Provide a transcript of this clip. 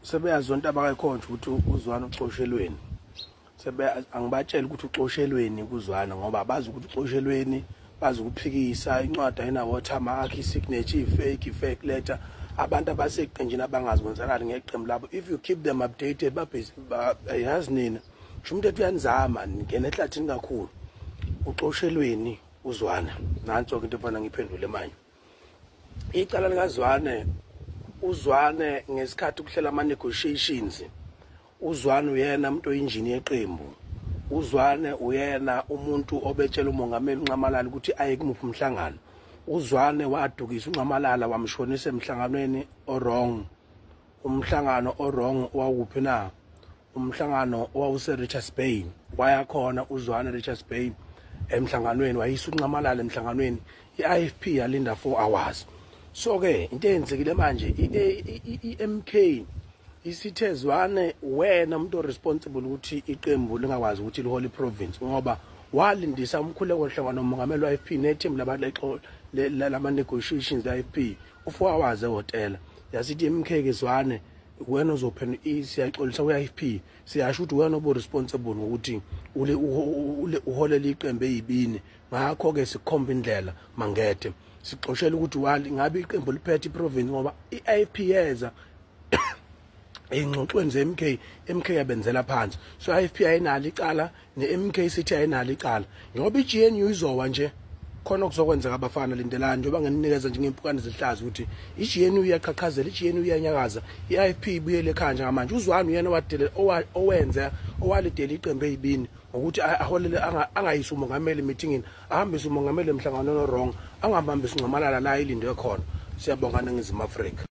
sebeyazonto abakayikhonja ukuthi uZwana uxoshelweni. Angibatshela ukuthi uxoshelweni kuZwana ngoba abazi ukuthi uxoshelweni, bazi ukuphikisa incwadi ayina watermark, signature fake letter. Abantu abaseqenjini abangazi kwenzakala ngeqembu labo. If you keep them updated yazi nina umuntu ethi uyanizama ngene ehlathini kakhulu. Uxoshelweni uZwana nanso into efana ngiphendule manje. Icala likaZwane, uZwane ngesikhathi ukuhlela ama negotiations, uZwane uyena umuntu oyinjini yeqembu. uZwane uyena umuntu obetshela umongameli uNcamalala ukuthi aye kumuphi umhlangano. uZwane wadukisa uNcamalala wamshonisa emhlanganweni orong. Umhlangano orong wawuphi na? Umhlangano owawuse Richards Bay. Waya khona uZwane Richards Bay emhlanganweni, wayisa uNcamalala emhlanganweni. iIFP yalinda 4 hours. So ke into eyenzekile manje iMK isithe Zwane wena umuntu responsible ukuthi iqembu lingakwazi ukuthi liholy province ngoba walindisa umkhuleko hlangano nomongameli weIFP neteam labalexo lama negotiations leIFP u4 hours ehotel. Yasithi iMK ke Zwane wena uzophena siyaxolisa kweIFP, siyasho ukuthi wena obo responsible ngokuthi uhole liqembu eyibini. Ngakho ke sikhomba indlela mangete sixoshela ukuthi wali ngabe iqembu liphethe iprovince ngoba iIFP yeza engxoxweni zeMK yabenzela phansi. So iIFP ayinalo icala neMK sithi ayinalo icala ngoba iGNU izowa nje khona kuzokwenzeka abafana lindelana njengoba nginikeza nje ngempukane zihlaza ukuthi iGNU iyaqhaqhazela, iGNU iyanyakaza, iIFP ibuyele ekhaya ngamanje. uZwane uyena wadele owenza owalidela iqembu eyibini ukuthi aholele angayisa umongameli meetingini, ahambise umongameli emhlanganweni wrong, angahambisa uNcamalala la ilindwe khona. Siyabonga ningizima Afrika.